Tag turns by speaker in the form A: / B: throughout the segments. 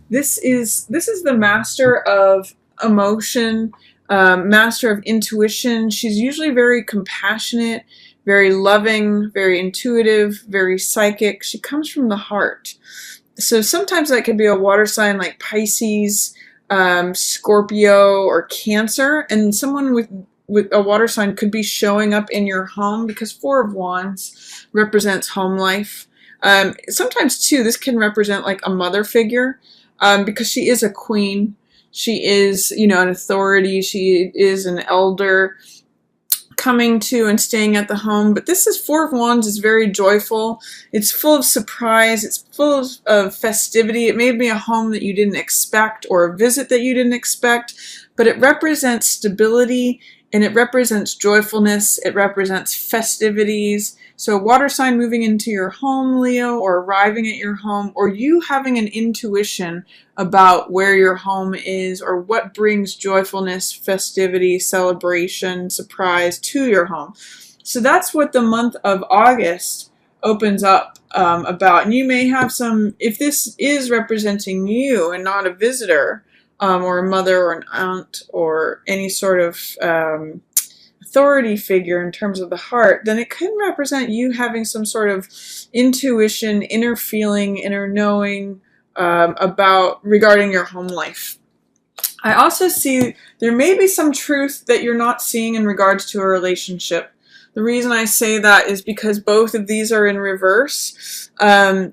A: This is the master of emotion, master of intuition. She's usually very compassionate, very loving, very intuitive, very psychic. She comes from the heart. So sometimes that could be a water sign like Pisces, Scorpio, or Cancer, and someone with a water sign could be showing up in your home because Four of Wands represents home life. Sometimes too, this can represent like a mother figure, because she is a queen. She is, an authority. She is an elder coming to and staying at the home. But this is Four of Wands is very joyful. It's full of surprise. It's full of festivity. It may be a home that you didn't expect or a visit that you didn't expect, but it represents stability and it represents joyfulness. It represents festivities. So a water sign moving into your home, Leo, or arriving at your home, or you having an intuition about where your home is or what brings joyfulness, festivity, celebration, surprise to your home. So that's what the month of August opens up about. And you may have some, if this is representing you and not a visitor, or a mother or an aunt or any sort of authority figure in terms of the heart, then it could represent you having some sort of intuition, inner feeling, inner knowing about regarding your home life. I also see there may be some truth that you're not seeing in regards to a relationship. The reason I say that is because both of these are in reverse.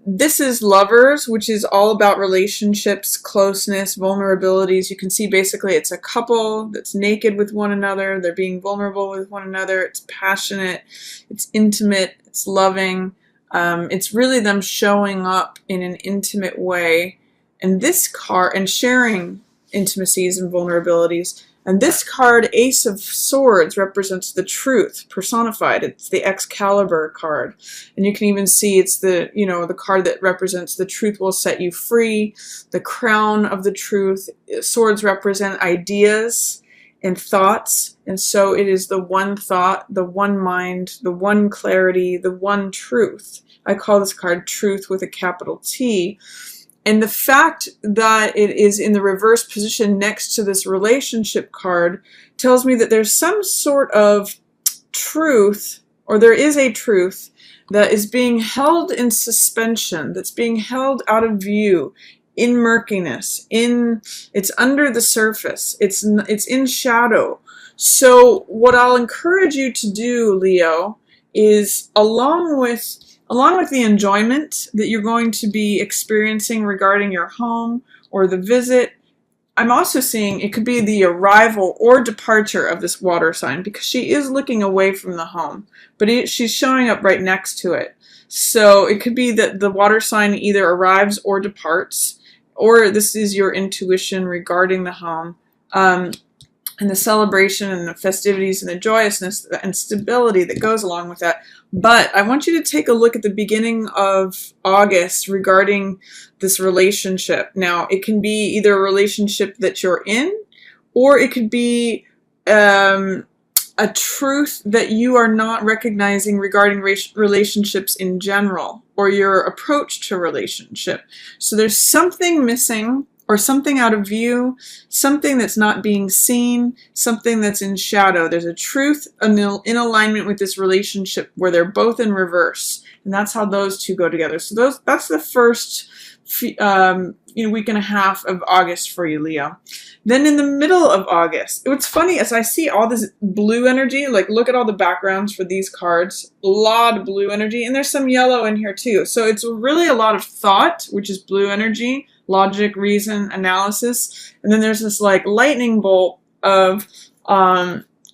A: This is Lovers, which is all about relationships, closeness, vulnerabilities. You can see basically it's a couple that's naked with one another. They're being vulnerable with one another. It's passionate. It's intimate. It's loving. It's really them showing up in an intimate way. And this card, and sharing intimacies and vulnerabilities. And this card, Ace of Swords, represents the truth personified. It's the Excalibur card. And you can even see it's the, the card that represents the truth will set you free, the crown of the truth. Swords represent ideas and thoughts. And so it is the one thought, the one mind, the one clarity, the one truth. I call this card Truth with a capital T. And the fact that it is in the reverse position next to this relationship card tells me that there's some sort of truth, or there is a truth that is being held in suspension, that's being held out of view, in murkiness, it's under the surface, it's in shadow. So what I'll encourage you to do, Leo, is along with the enjoyment that you're going to be experiencing regarding your home or the visit, I'm also seeing it could be the arrival or departure of this water sign, because she is looking away from the home, but she's showing up right next to it. So it could be that the water sign either arrives or departs, or this is your intuition regarding the home. And the celebration and the festivities and the joyousness and stability that goes along with that. But I want you to take a look at the beginning of August regarding this relationship. Now, it can be either a relationship that you're in, or it could be a truth that you are not recognizing regarding relationships in general, or your approach to relationship. So there's something missing, or something out of view, something that's not being seen, something that's in shadow. There's a truth in alignment with this relationship where they're both in reverse. And that's how those two go together. So that's the first week and a half of August for you, Leo. Then in the middle of August, what's funny is I see all this blue energy. Like, look at all the backgrounds for these cards. A lot of blue energy. And there's some yellow in here too. So it's really a lot of thought, which is blue energy. Logic, reason, analysis, and then there's this like lightning bolt of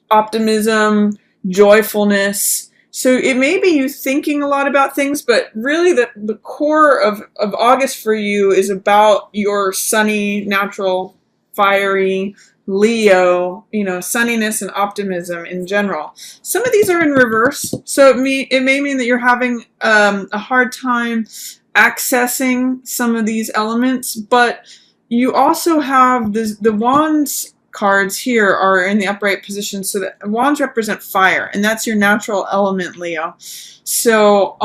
A: optimism, joyfulness. So it may be you thinking a lot about things, but really the core of August for you is about your sunny, natural, fiery Leo, sunniness and optimism in general. Some of these are in reverse, so it may mean that you're having a hard time accessing some of these elements, but you also have the wands cards here are in the upright position, so that wands represent fire, and that's your natural element, Leo. So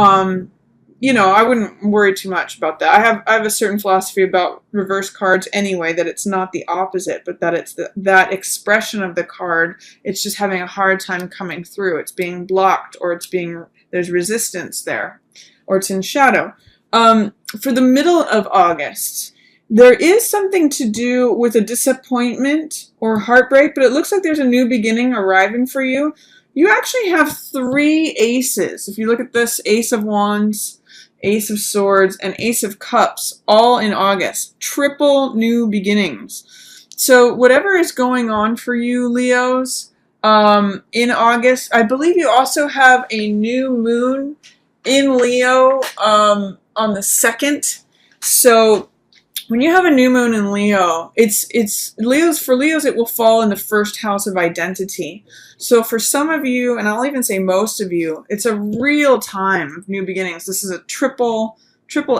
A: I wouldn't worry too much about that. I have a certain philosophy about reverse cards anyway, that it's not the opposite, but that it's that expression of the card. It's just having a hard time coming through. It's being blocked, or there's resistance there, or it's in shadow. For the middle of August, there is something to do with a disappointment or heartbreak, but it looks like there's a new beginning arriving for you. You actually have 3 aces. If you look at this, Ace of Wands, Ace of Swords, and Ace of Cups, all in August. Triple new beginnings. So whatever is going on for you, Leos, in August, I believe you also have a new moon in Leo on the 2nd. So when you have a new moon in Leo, for Leos, it will fall in the 1st house of identity. So for some of you, and I'll even say most of you, it's a real time of new beginnings. This is a triple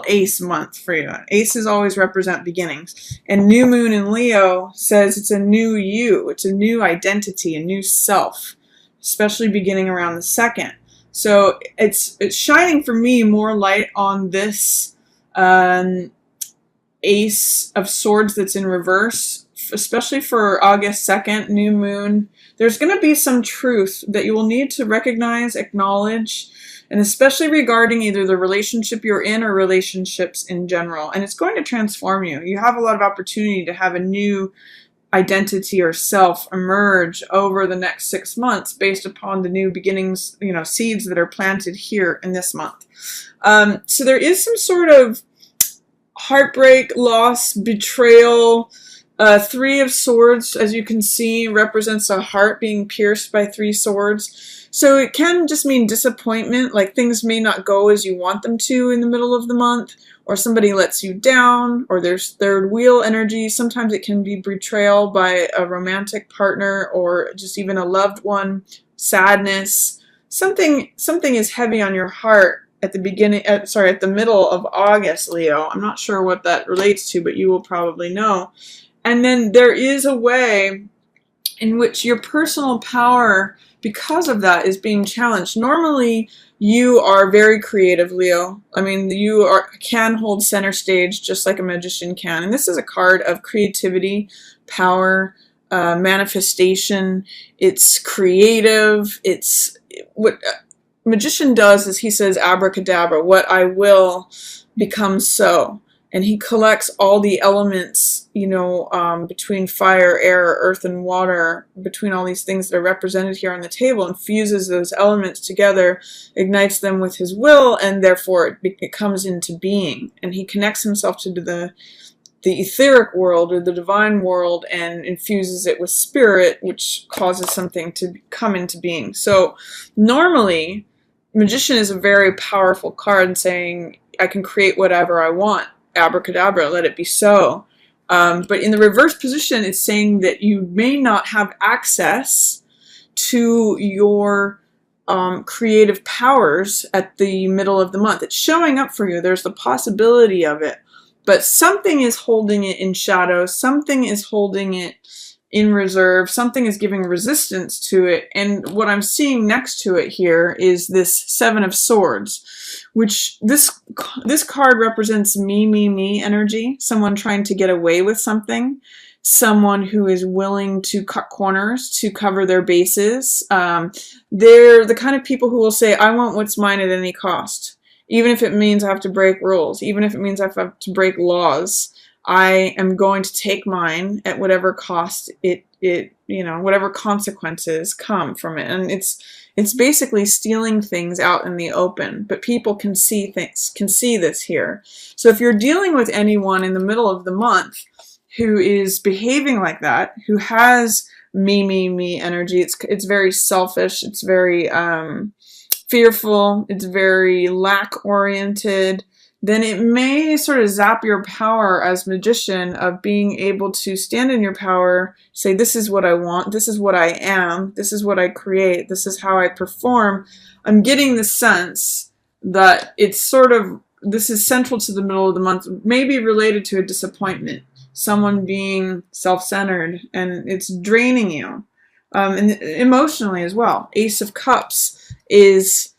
A: ace month for you. Aces always represent beginnings. And new moon in Leo says it's a new you. It's a new identity, a new self, especially beginning around the 2nd. So it's shining for me more light on this Ace of Swords that's in reverse, especially for August 2nd, new moon. There's going to be some truth that you will need to recognize, acknowledge, and especially regarding either the relationship you're in or relationships in general. And it's going to transform you. You have a lot of opportunity to have a new identity or self emerge over the next 6 months based upon the new beginnings, seeds that are planted here in this month. So there is some sort of heartbreak, loss, betrayal. 3 of Swords, as you can see, represents a heart being pierced by 3 swords. So it can just mean disappointment, like things may not go as you want them to in the middle of the month, or somebody lets you down, or there's third wheel energy. Sometimes it can be betrayal by a romantic partner or just even a loved one, sadness. Something is heavy on your heart at the middle of August, Leo. I'm not sure what that relates to, but you will probably know. And then there is a way in which your personal power, because of that, is being challenged. Normally, you are very creative, Leo. I mean, can hold center stage just like a magician can. And this is a card of creativity, power, manifestation. It's creative. It's what magician does is he says abracadabra, what I will becomes so. And he collects all the elements, between fire, air, earth, and water, between all these things that are represented here on the table, and fuses those elements together, ignites them with his will, and therefore it comes into being. And he connects himself to the etheric world or the divine world and infuses it with spirit, which causes something to come into being. So normally, magician is a very powerful card saying, I can create whatever I want. Abracadabra, let it be so. But in the reverse position, it's saying that you may not have access to your creative powers at the middle of the month. It's showing up for you. There's the possibility of it. But something is holding it in shadow. Something is holding it in reserve. Something is giving resistance to it. And what I'm seeing next to it here is this 7 of Swords, which this card represents me energy. Someone trying to get away with something. Someone who is willing to cut corners to cover their bases. They're the kind of people who will say, I want what's mine at any cost. Even if it means I have to break rules. Even if it means I have to break laws. I am going to take mine at whatever cost whatever consequences come from it. And it's basically stealing things out in the open, but people can see this here. So if you're dealing with anyone in the middle of the month who is behaving like that, who has me energy, it's very selfish, it's very fearful, it's very lack-oriented, then it may sort of zap your power as magician of being able to stand in your power, say, this is what I want, this is what I am, this is what I create, this is how I perform. I'm getting the sense that this is central to the middle of the month, maybe related to a disappointment, someone being self-centered, and it's draining you, and emotionally as well. Ace of Cups is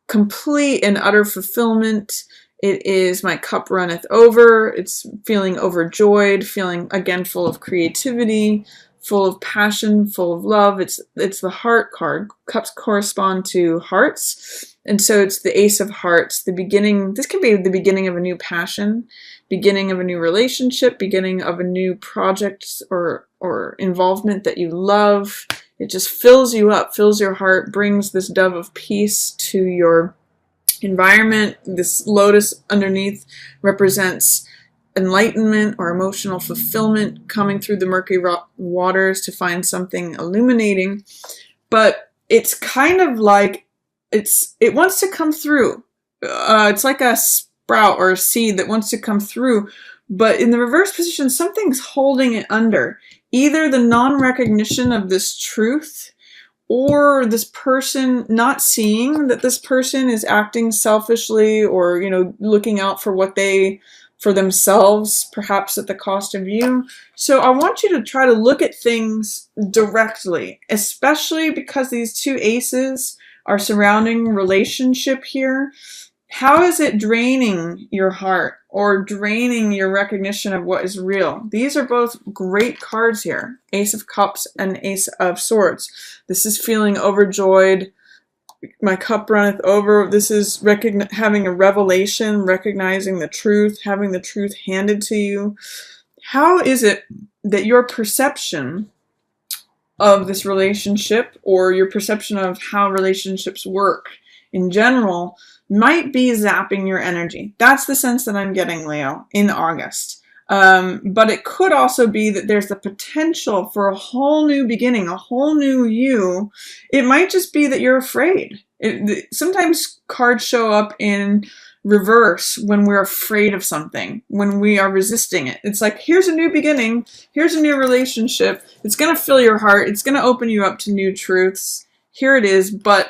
A: complete and utter fulfillment. It is my cup runneth over. It's feeling overjoyed, feeling again full of creativity, full of passion, full of love. It's the heart card. Cups correspond to hearts. And so it's the Ace of Hearts, the beginning. This can be the beginning of a new passion, beginning of a new relationship, beginning of a new project or involvement that you love. It just fills you up, fills your heart, brings this dove of peace to your environment. This lotus underneath represents enlightenment or emotional fulfillment, coming through the murky waters to find something illuminating. But it's kind of like it wants to come through. It's like a sprout or a seed that wants to come through, but in the reverse position, something's holding it under. Either the non-recognition of this truth, or this person not seeing that this person is acting selfishly or, looking out for themselves, perhaps at the cost of you. So I want you to try to look at things directly, especially because these two aces are surrounding relationship here. How is it draining your heart or draining your recognition of what is real? These are both great cards here. Ace of Cups and Ace of Swords. This is feeling overjoyed. My cup runneth over. This is having a revelation, recognizing the truth, having the truth handed to you. How is it that your perception of this relationship, or your perception of how relationships work in general, might be zapping your energy? That's the sense that I'm getting, Leo, in August. But it could also be that there's the potential for a whole new beginning, a whole new you. It might just be that you're afraid. Sometimes cards show up in reverse when we're afraid of something, when we are resisting it. It's like, here's a new beginning, here's a new relationship. It's going to fill your heart. It's going to open you up to new truths. Here it is, but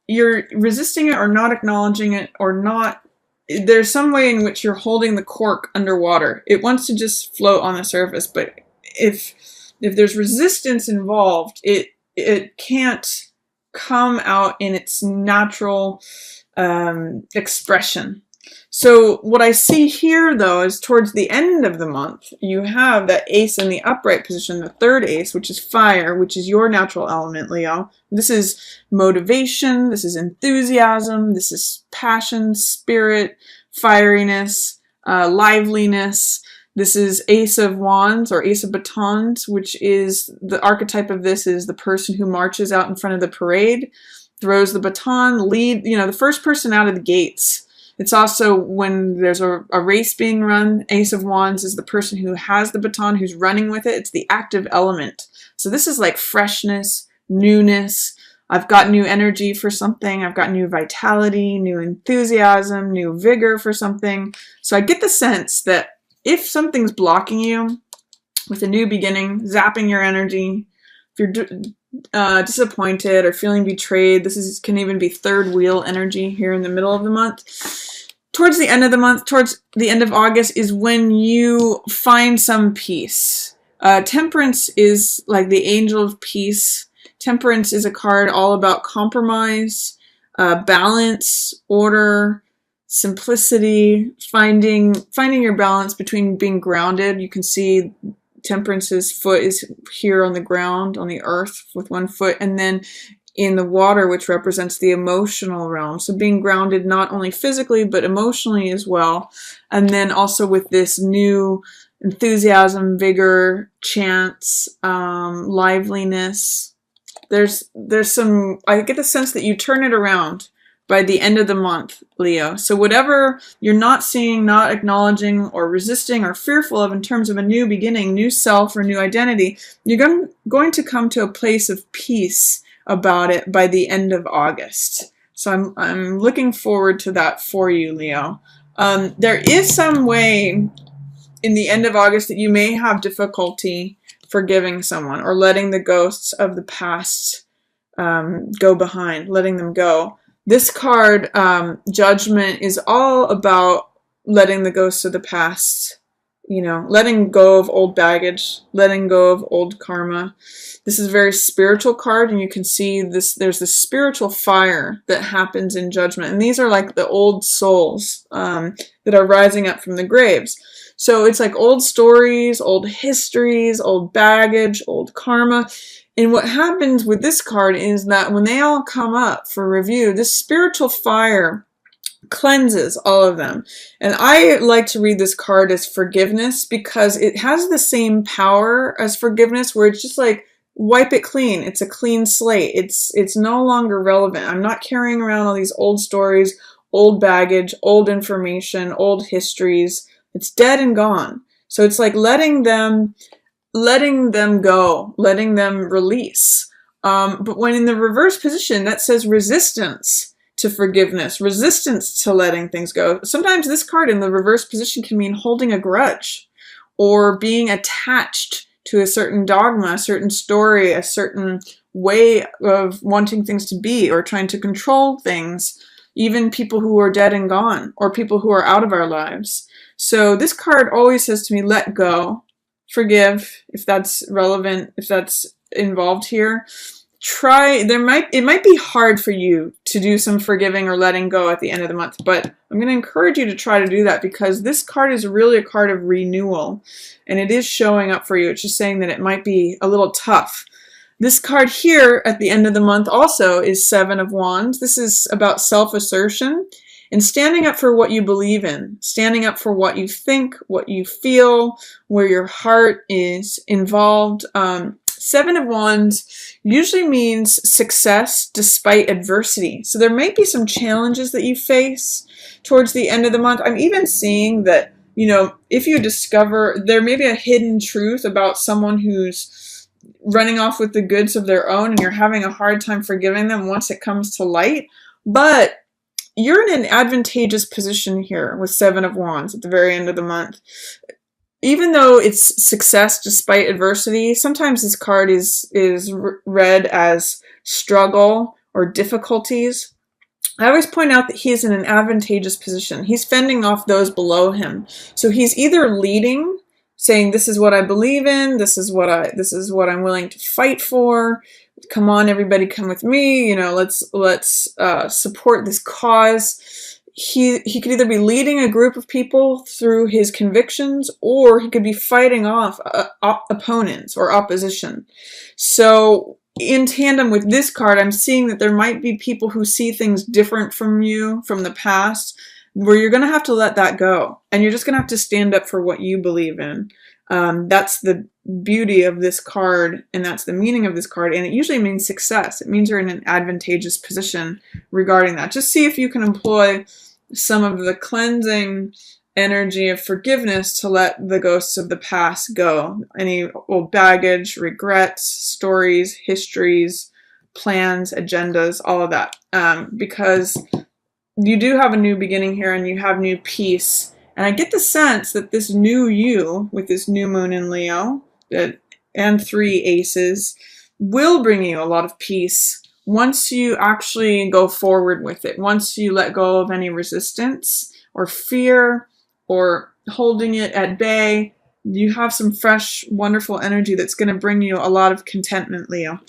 A: you're resisting it or not acknowledging it or not. There's some way in which you're holding the cork underwater. It wants to just float on the surface, but if there's resistance involved, it can't come out in its natural expression. So what I see here, though, is towards the end of the month, you have that ace in the upright position, the third ace, which is fire, which is your natural element, Leo. This is motivation, this is enthusiasm, this is passion, spirit, fieriness, liveliness. This is Ace of Wands or Ace of Batons, which is the archetype of this is the person who marches out in front of the parade, throws the baton, the first person out of the gates. It's also when there's a race being run, Ace of Wands is the person who has the baton, who's running with it. It's the active element. So this is like freshness, newness. I've got new energy for something. I've got new vitality, new enthusiasm, new vigor for something. So I get the sense that if something's blocking you with a new beginning, zapping your energy, if you're disappointed or feeling betrayed, can even be third wheel energy here in the middle of the month. Towards the end of the month, towards the end of August, is when you find some peace. Temperance is like the angel of peace. Temperance is a card all about compromise, balance, order, simplicity, finding your balance between being grounded. You can see Temperance's foot is here on the ground, on the earth with one foot, and then in the water, which represents the emotional realm. So being grounded not only physically, but emotionally as well. And then also with this new enthusiasm, vigor, chance, liveliness. There's some, I get the sense that you turn it around by the end of the month, Leo. So whatever you're not seeing, not acknowledging, or resisting, or fearful of in terms of a new beginning, new self, or new identity, you're going to come to a place of peace about it by the end of August. So I'm looking forward to that for you, Leo. There is some way in the end of August that you may have difficulty forgiving someone or letting the ghosts of the past go behind, letting them go. This card, Judgment, is all about letting the ghosts of the past you know, letting go of old baggage, letting go of old karma. This is a very spiritual card, and you can see this, there's this spiritual fire that happens in judgment. And these are like the old souls that are rising up from the graves. So it's like old stories, old histories, old baggage, old karma. And what happens with this card is that when they all come up for review, this spiritual fire cleanses all of them. And I like to read this card as forgiveness because it has the same power as forgiveness, where it's just like wipe it clean. It's a clean slate. It's no longer relevant. I'm not carrying around all these old stories, old baggage, old information, old histories. It's dead and gone. So it's like letting them go, letting them release. But when in the reverse position, that says resistance to forgiveness, resistance to letting things go. Sometimes this card in the reverse position can mean holding a grudge or being attached to a certain dogma, a certain story, a certain way of wanting things to be, or trying to control things, even people who are dead and gone or people who are out of our lives. So this card always says to me, let go, forgive, if that's relevant, if that's involved here. It might be hard for you to do some forgiving or letting go at the end of the month, but I'm going to encourage you to try to do that, because this card is really a card of renewal, and it is showing up for you. It's just saying that it might be a little tough. This card here at the end of the month also is Seven of Wands. This is about self-assertion and standing up for what you believe in, standing up for what you think, what you feel, where your heart is involved. Seven of Wands usually means success despite adversity. So there might be some challenges that you face towards the end of the month. I'm even seeing that, you know, if you discover there may be a hidden truth about someone who's running off with the goods of their own, and you're having a hard time forgiving them once it comes to light. But you're in an advantageous position here with Seven of Wands at the very end of the month. Even though it's success despite adversity, sometimes this card is read as struggle or difficulties. I always point out that he's in an advantageous position. He's fending off those below him. So he's either leading, saying, this is what I believe in, this is what I'm willing to fight for. Come on, everybody, come with me. You know, let's support this cause. He could either be leading a group of people through his convictions, or he could be fighting off opponents or opposition. So in tandem with this card, I'm seeing that there might be people who see things different from you from the past, where you're going to have to let that go, and you're just going to have to stand up for what you believe in. That's the beauty of this card, and that's the meaning of this card, and it usually means success. It means you're in an advantageous position regarding that. Just see if you can employ some of the cleansing energy of forgiveness to let the ghosts of the past go. Any old baggage, regrets, stories, histories, plans, agendas, all of that. Because you do have a new beginning here, and you have new peace. And I get the sense that this new you, with this new moon in Leo, and 3 aces, will bring you a lot of peace once you actually go forward with it. Once you let go of any resistance or fear or holding it at bay, you have some fresh, wonderful energy that's going to bring you a lot of contentment, Leo.